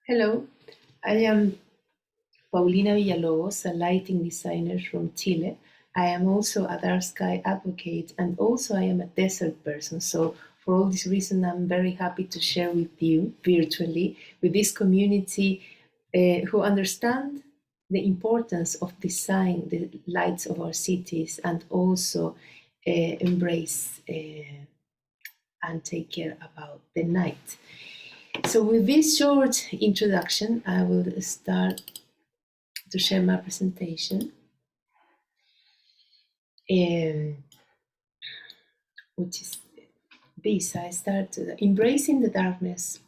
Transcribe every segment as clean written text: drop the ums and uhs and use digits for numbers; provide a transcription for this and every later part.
Hello, I am Paulina Villalobos, a lighting designer from Chile. I am also a dark sky advocate and also I am a desert person. So for all this reason, I'm very happy to share with you virtually with this community who understand the importance of design the lights of our cities and also embrace and take care about the night. So with this short introduction, I will start to share my presentation, which is this. I start embracing the darkness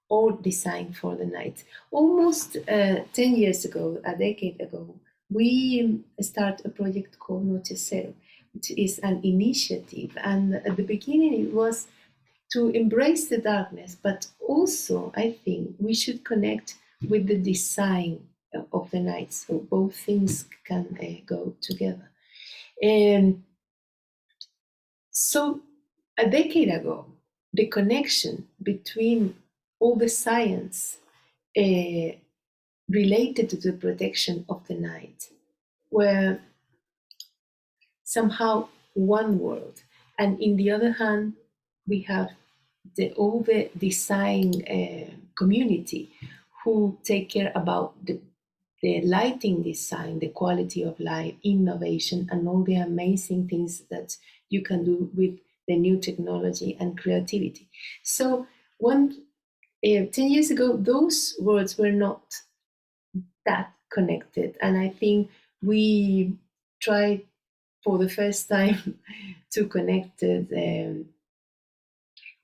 or design for the night. Almost 10 years ago, a decade ago, we start a project called Noche, which is an initiative. And at the beginning, it was to embrace the darkness, but also I think we should connect with the design of the night, so both things can go together. So a decade ago, the connection between all the science related to the protection of the night were somehow one world, and in the other hand, we have all the design community who take care about the lighting design, the quality of light, innovation, and all the amazing things that you can do with the new technology and creativity. So 10 years ago, those words were not that connected, and I think we tried for the first time to connect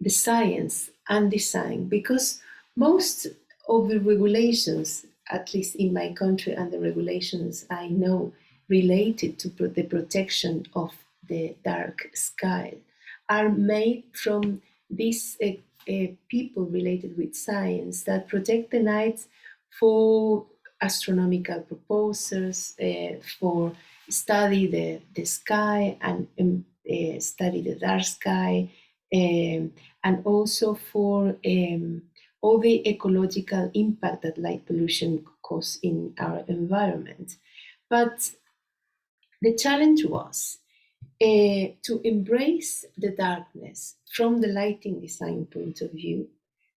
the science and design, because most of the regulations, at least in my country, and the regulations I know related to the protection of the dark sky are made from these people related with science that protect the night for astronomical purposes, for study the sky and study the dark sky, and also for all the ecological impact that light pollution causes in our environment. But the challenge was to embrace the darkness from the lighting design point of view,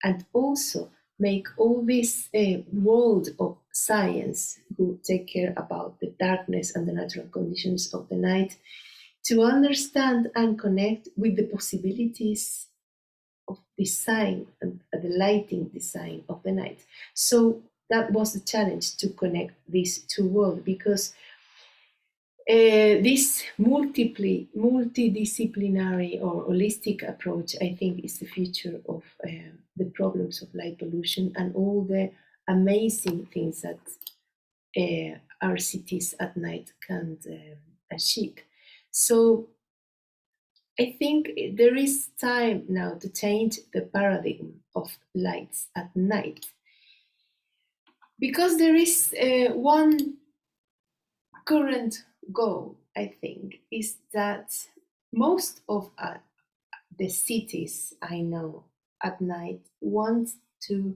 and also make all this world of science who take care about the darkness and the natural conditions of the night to understand and connect with the possibilities of design and the lighting design of the night. So that was the challenge, to connect these two worlds, because this multidisciplinary or holistic approach, I think, is the future of the problems of light pollution and all the amazing things that our cities at night can achieve. So I think there is time now to change the paradigm of lights at night, because there is one current goal, I think, is that most of the cities I know at night want to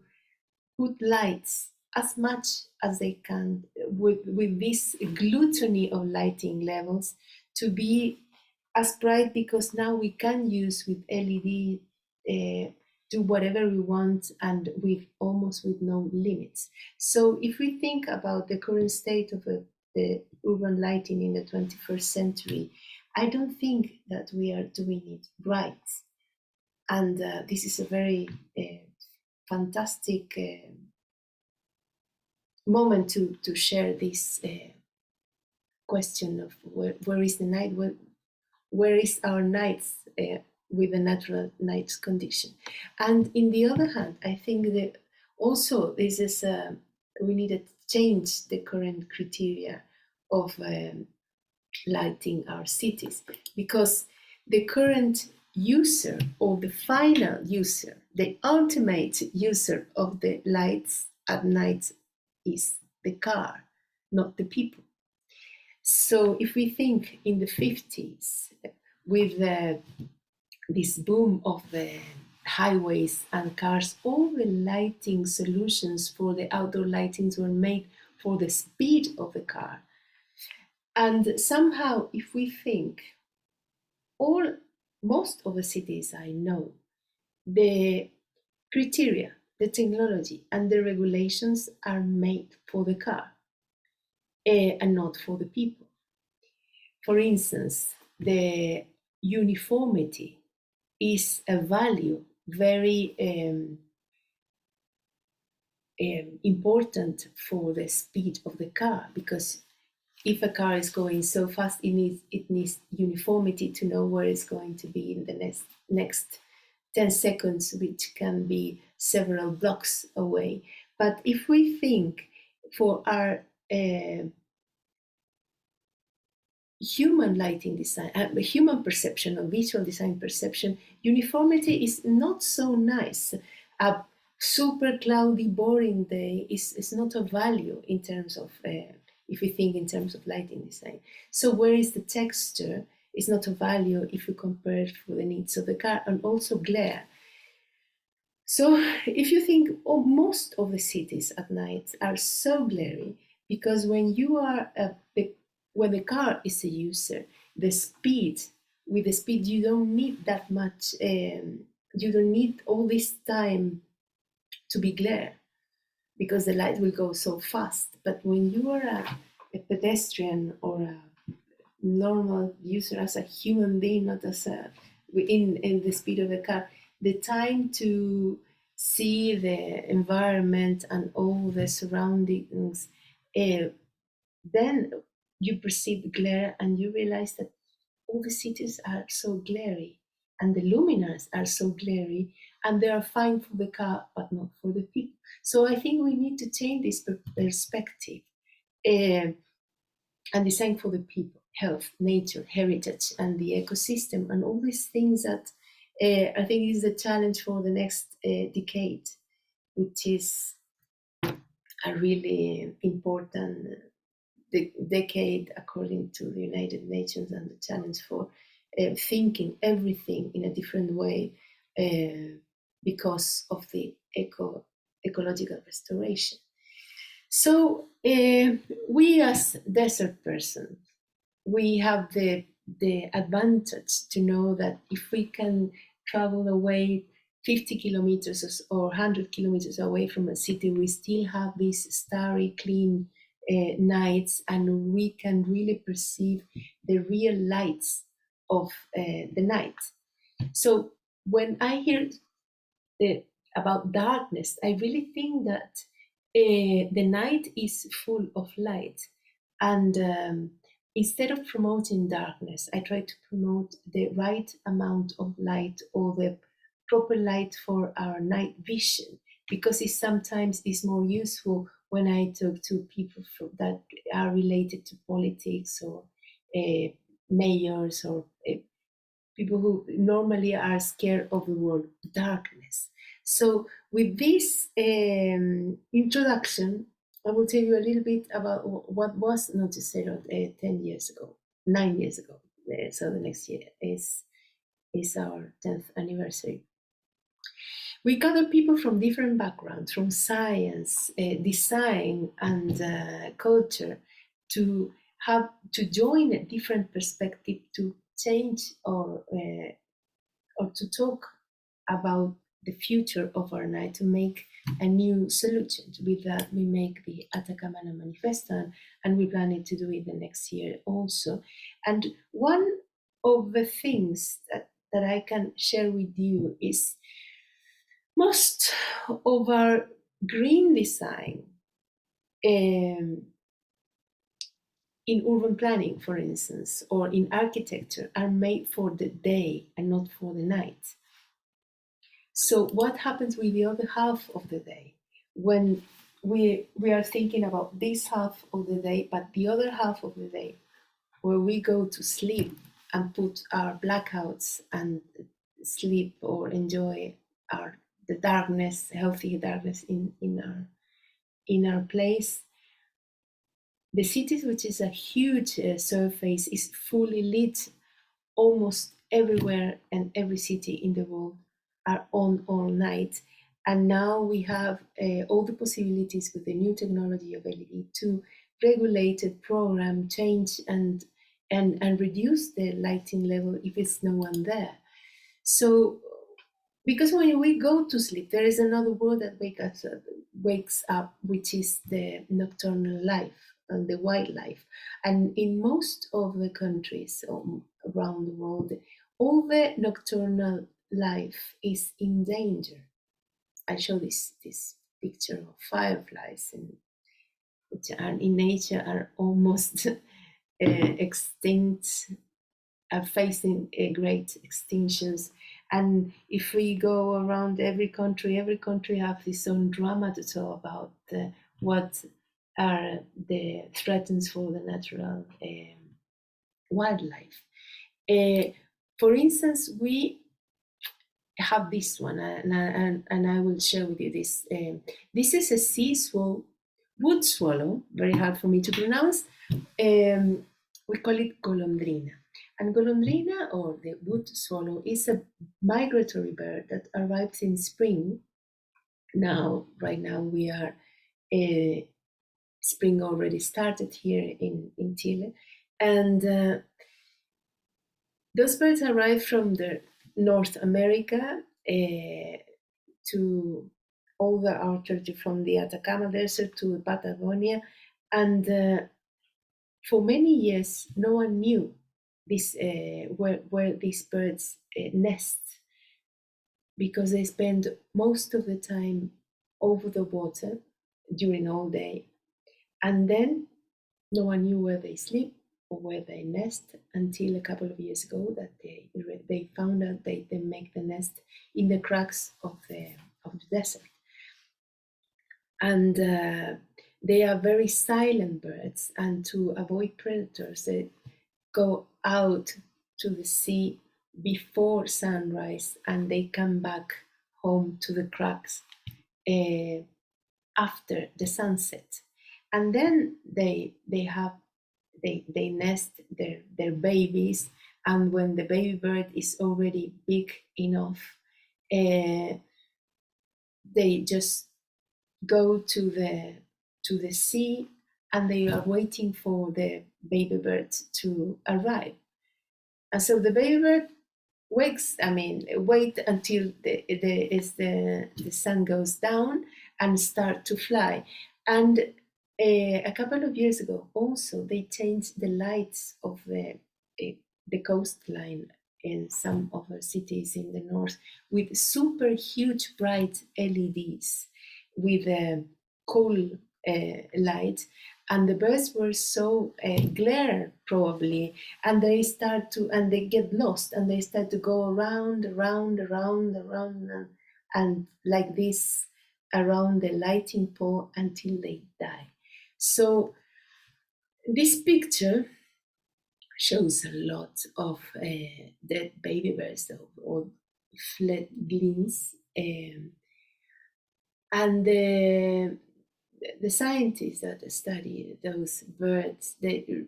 put lights as much as they can with this gluttony of lighting levels to be as bright, because now we can use with LED do whatever we want and with almost with no limits. So if we think about the current state of the urban lighting in the 21st century, I don't think that we are doing it right. And this is a very fantastic moment to share this question of where is the night, where is our nights with the natural night condition. And in the other hand, I think that also this is we need to change the current criteria of lighting our cities, because the current user, or the final user, the ultimate user of the lights at night is the car, not the people. So if we think in the 50s, with this boom of the highways and cars, all the lighting solutions for the outdoor lightings were made for the speed of the car. And somehow, if we think, most of the cities I know, the criteria, the technology, and the regulations are made for the car and not for the people. For instance, the uniformity is a value very important for the speed of the car, because if a car is going so fast, it needs uniformity to know where it's going to be in the next 10 seconds, which can be several blocks away. But if we think for our human lighting design, human perception or visual design perception, uniformity is not so nice. A super cloudy, boring day is not a value in terms of, if we think in terms of lighting design. So where is the texture is not a value if you compare it for the needs of the car, and also glare. So if you think, most of the cities at night are so glary, because when you are when the car is a user, with the speed you don't need that much, you don't need all this time to be glare, because the light will go so fast. But when you are a pedestrian or a normal user, as a human being, not as in the speed of the car, the time to see the environment and all the surroundings, then you perceive glare and you realize that all the cities are so glary and the luminaires are so glary, and they are fine for the car but not for the people. So I think we need to change this perspective and design for the people, health, nature, heritage, and the ecosystem, and all these things that I think is the challenge for the next decade, which is a really important decade according to the United Nations, and the challenge for thinking everything in a different way because of the ecological restoration. So we as desert persons, we have the advantage to know that if we can travel away 50 kilometers or 100 kilometers away from a city, we still have these starry, clean nights, and we can really perceive the real lights of the night. So when I hear about darkness, I really think that the night is full of light, and instead of promoting darkness, I try to promote the right amount of light, or the proper light for our night vision, because it sometimes is more useful when I talk to people that are related to politics, or mayors, or people who normally are scared of the word darkness. So with this introduction, I will tell you a little bit about what was Noche 10 years ago, 9 years ago. So the next year is our 10th anniversary. We gather people from different backgrounds, from science, design, and culture, to join a different perspective, to change or to talk about the future of our night, to make a new solution. With that, we make the Atacamana Manifesto, and we plan to do it the next year also. And one of the things that I can share with you is most of our green design in urban planning, for instance, or in architecture, are made for the day and not for the night. So what happens with the other half of the day, when we are thinking about this half of the day, but the other half of the day, where we go to sleep and put our blackouts and sleep, or enjoy the darkness, healthy darkness in our place. The cities, which is a huge surface, is fully lit almost everywhere, and every city in the world are on all night. And now we have all the possibilities with the new technology of LED to regulate it, program, change, and reduce the lighting level if it's no one there. So, because when we go to sleep, there is another world that wakes up, which is the nocturnal life and the wildlife. And in most of the countries around the world, all the nocturnal life is in danger. I show this picture of fireflies, which are in nature are almost extinct, are facing great extinctions. And if we go around every country have its own drama to tell about what are the threats for the natural wildlife. For instance, we have this one, and I will share with you this. This is a sea wood swallow, very hard for me to pronounce. We call it golondrina. And golondrina, or the wood swallow, is a migratory bird that arrives in spring. Right now we are, spring already started here in Chile. And those birds arrive from the North America to all the outer, from the Atacama Desert to Patagonia. And for many years, no one knew this where these birds nest, because they spend most of the time over the water during all day, and then no one knew where they sleep or where they nest until a couple of years ago that they found out they make the nest in the cracks of the desert. And they are very silent birds, and to avoid predators, they go out to the sea before sunrise, and they come back home to the cracks after the sunset. And then they nest their babies, and when the baby bird is already big enough, they just go to the sea, and they are waiting for the baby bird to arrive. And so the baby bird wait until the sun goes down and start to fly. And a couple of years ago, also, they changed the lights of the coastline in some of the cities in the north with super huge bright LEDs with coal light, and the birds were so glare probably, and they get lost, and they start to go around, and like this around the lighting pole until they die. So this picture shows a lot of dead baby birds or FLEDGLINGS, and the scientists that study those birds, they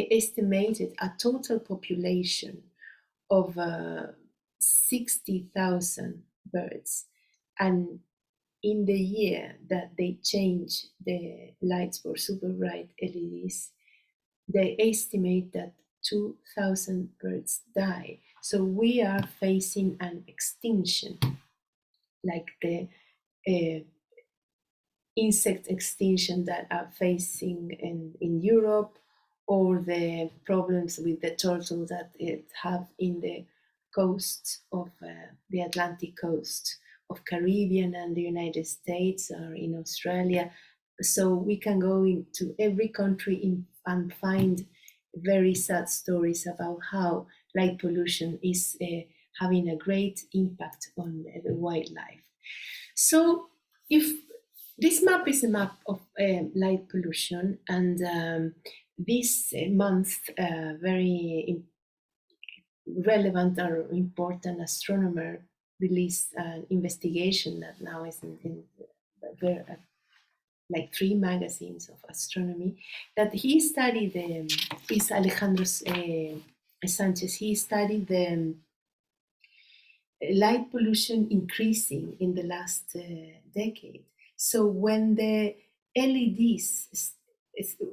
estimated a total population of 60,000 birds, and in the year that they change the lights for super bright LEDs, they estimate that 2,000 birds die. So we are facing an extinction, like the insect extinction that are facing in Europe, or the problems with the turtles that it have in the coast of the Atlantic coast of Caribbean and the United States, or in Australia. So we can go into every country and find very sad stories about how light pollution is having a great impact on the wildlife. So if this map is a map of light pollution, and this month, very relevant or important astronomer released an investigation that now is in like 3 magazines of astronomy, that he studied is Alejandro Sanchez. He studied the light pollution increasing in the last decade. So when the LEDs,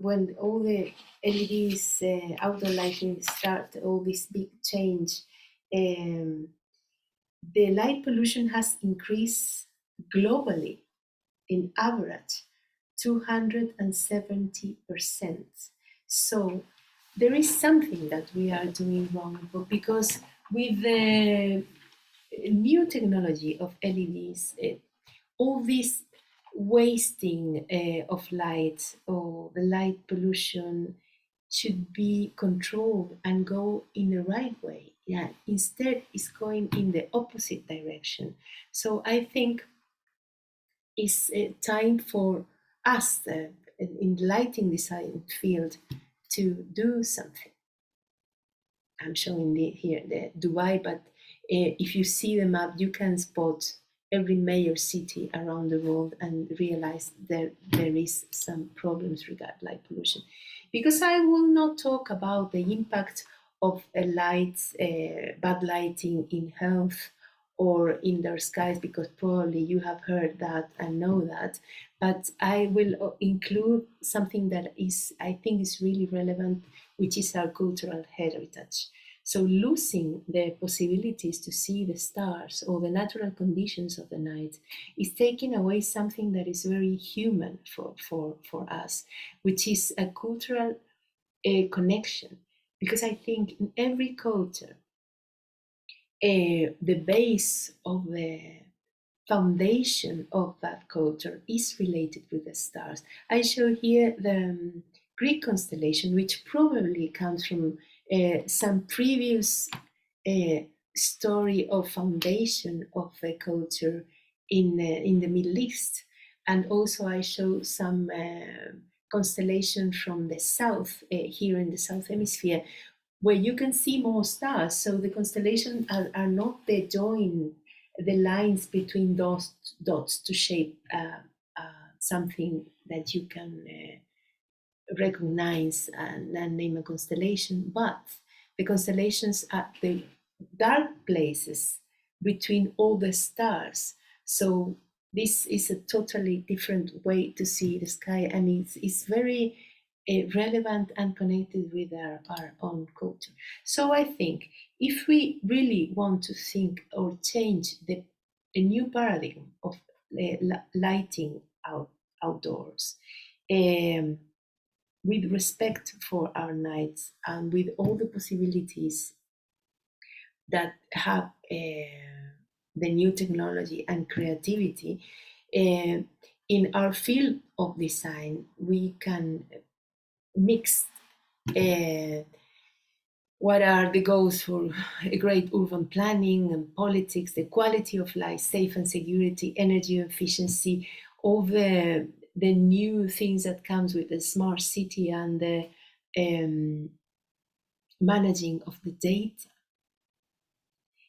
when all the LEDs outdoor lighting start, all this big change, the light pollution has increased globally in average 270%. So there is something that we are doing wrong, but because with the new technology of LEDs, all this wasting of light or the light pollution should be controlled and go in the right way. Yeah, instead it's going in the opposite direction. So I think it's time for us in the lighting design field to do something. I'm showing here the Dubai, but if you see the map, you can spot every major city around the world and realize there is some problems regarding light pollution. Because I will not talk about the impact of bad lighting in health or in their skies, because probably you have heard that and know that. But I will include something that I think is really relevant, which is our cultural heritage. So losing the possibilities to see the stars or the natural conditions of the night is taking away something that is very human for us, which is a cultural connection. Because I think in every culture, the base of the foundation of that culture is related with the stars. I show here the Greek constellation, which probably comes from some previous story of foundation of the culture in the Middle East. And also I show some constellation from the south, here in the south hemisphere, where you can see more stars. So the constellations are not the lines between those dots to shape something that you can recognize and name a constellation, but the constellations are the dark places between all the stars. So this is a totally different way to see the sky, and it's very relevant and connected with our own culture. So I think if we really want to think or change a new paradigm of lighting outdoors, with respect for our nights and with all the possibilities that have the new technology and creativity, in our field of design, we can mix what are the goals for a great urban planning and politics, the quality of life, safe and security, energy efficiency, all the new things that comes with the smart city and the managing of the data.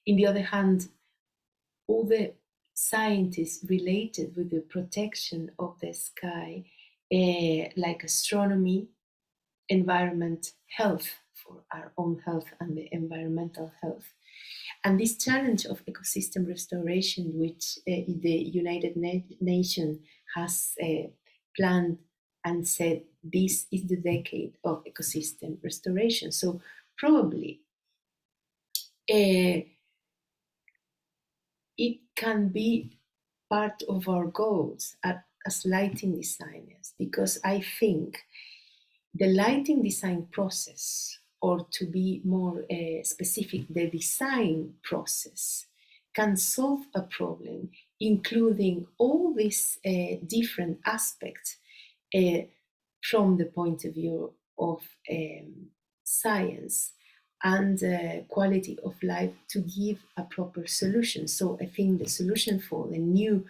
In the other hand, all the scientists related with the protection of the sky, like astronomy, environment, health, for our own health and the environmental health. And this challenge of ecosystem restoration, which the United Nations has planned and said this is the decade of ecosystem restoration. So probably it can be part of our goals as lighting designers, because I think the lighting design process, or to be more specific, the design process, can solve a problem, including all these different aspects from the point of view of science and quality of life, to give a proper solution. So I think the solution for the new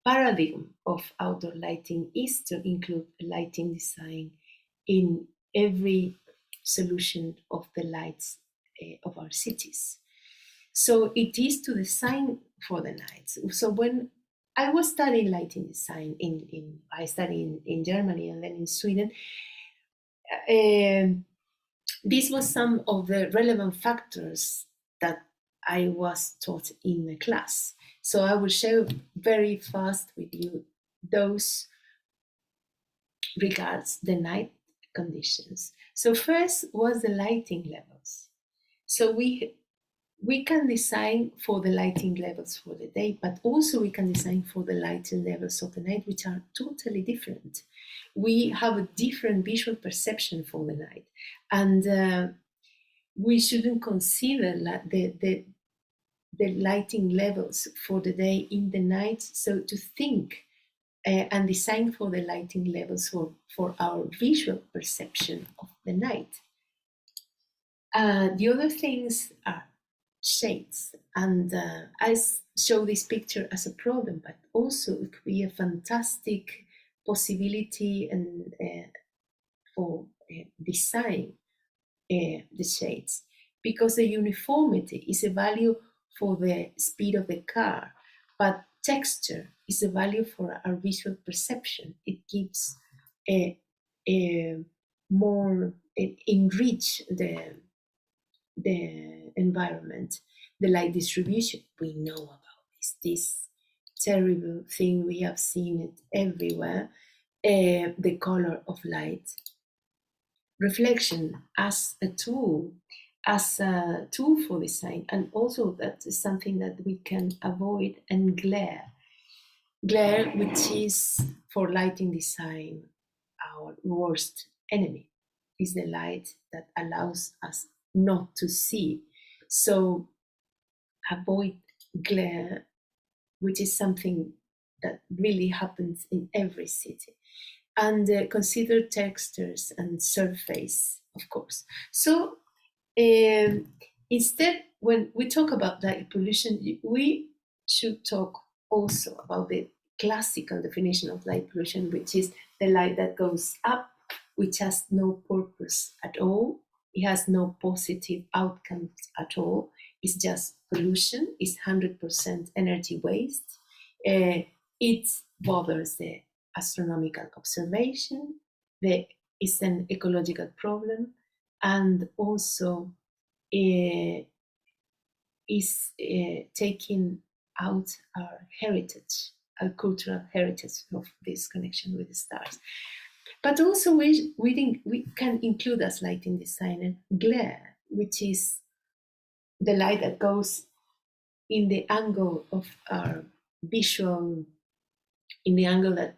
paradigm of outdoor lighting is to include lighting design in every solution of the lights of our cities. So it is to design for the nights. So when I was studying lighting design I studied in Germany and then in Sweden, this was some of the relevant factors that I was taught in the class. So I will share very fast with you those regards the night conditions. So first was the lighting levels. So we can design for the lighting levels for the day, but also we can design for the lighting levels of the night, which are totally different. We have a different visual perception for the night, and we shouldn't consider the lighting levels for the day in the night. So to think and design for the lighting levels for our visual perception of the night. The other things are shades, and I show this picture as a problem, but also it could be a fantastic possibility and for design the shades, because the uniformity is a value for the speed of the car, but texture is a value for our visual perception. It gives a more enrich the environment. The light distribution, we know about this terrible thing, we have seen it everywhere. The color of light, reflection as a tool for design, and also that is something that we can avoid. And glare, which is for lighting design our worst enemy, is the light that allows us not to see. So avoid glare, which is something that really happens in every city. And consider textures and surface, of course. So instead, when we talk about light pollution, we should talk also about the classical definition of light pollution, which is the light that goes up, which has no purpose at all. It has no positive outcomes at all. It's just pollution. It's 100% energy waste. It bothers the astronomical observation. It's an ecological problem, and also is taking out our heritage, our cultural heritage of this connection with the stars. But also we can include as lighting designer glare, which is the light that goes in the angle of our visual, in the angle that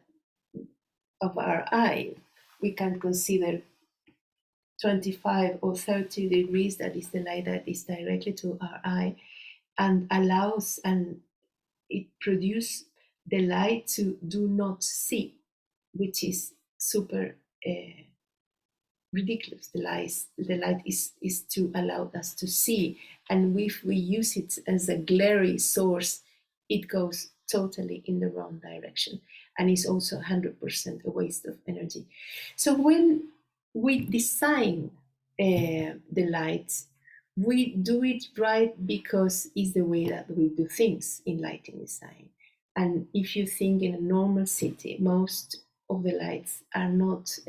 of our eye. We can consider 25 or 30 degrees, that is the light that is directly to our eye, and allows, and it produces the light to do not see, which is super ridiculous. The light is to allow us to see, and if we use it as a glary source, it goes totally in the wrong direction, and is also 100% a waste of energy. So when we design the lights, we do it right because it's the way that we do things in lighting design. And if you think in a normal city, most of the lights are not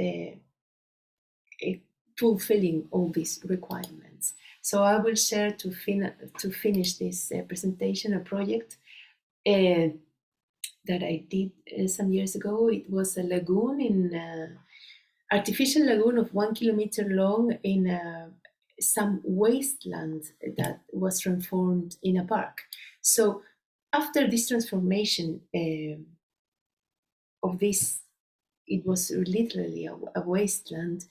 fulfilling all these requirements. So I will share to finish this presentation a project that I did some years ago. It was a lagoon, in artificial lagoon of 1 kilometer long in some wasteland that was transformed in a park. So after this transformation of this, it was literally a wasteland.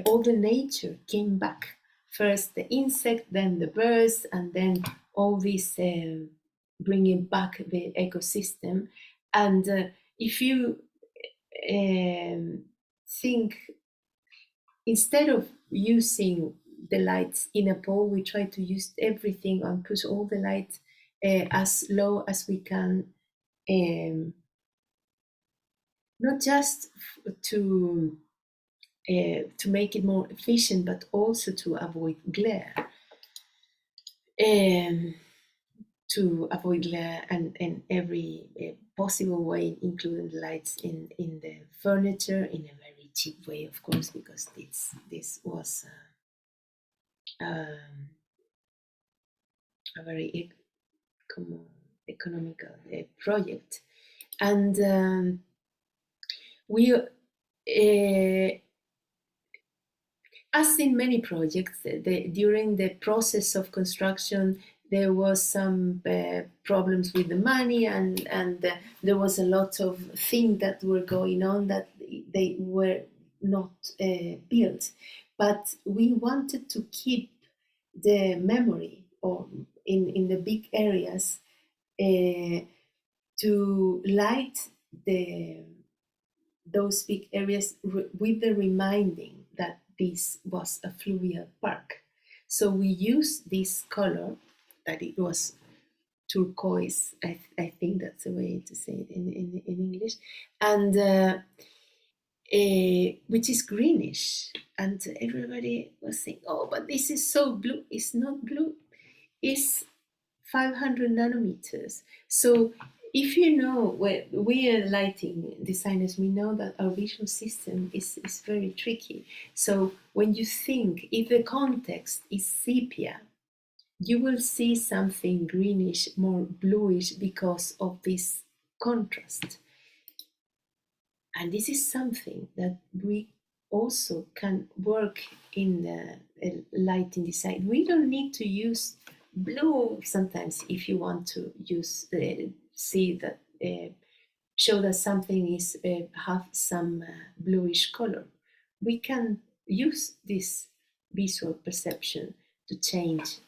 All the nature came back. First the insect, then the birds, and then all this bringing back the ecosystem. And if you think, instead of using the lights in a pole, we try to use everything and push all the lights as low as we can, not just to make it more efficient, but also to avoid glare. To avoid glare and every possible way, including the lights in the furniture, in a very cheap way, of course, because this was a very economical project. And we, as in many projects, during the process of construction, there was some problems with the money, and there was a lot of things that were going on that they were not built. But we wanted to keep the memory, or in the big areas, to light those big areas with the reminding that this was a fluvial park. So we used this color, that it was turquoise, I think that's the way to say it in English, and which is greenish. And everybody was saying, oh, but this is so blue. It's not blue, it's 500 nanometers. So if you know, we are lighting designers, we know that our visual system is very tricky. So when you think, if the context is sepia, you will see something greenish, more bluish, because of this contrast. And this is something that we also can work in the lighting design. We don't need to use blue sometimes if you want to use see that show that something is have some bluish color. We can use this visual perception to change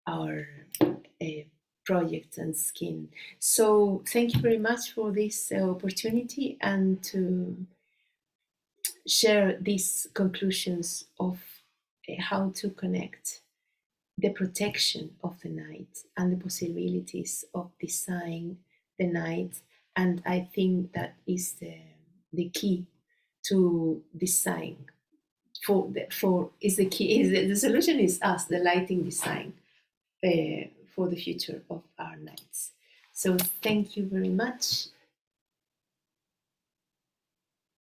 our project and skin. So thank you very much for this opportunity, and to share these conclusions of how to connect the protection of the night and the possibilities of design the night. And I think that is the key to design the solution is us, the lighting design, for the future of our nights. So thank you very much,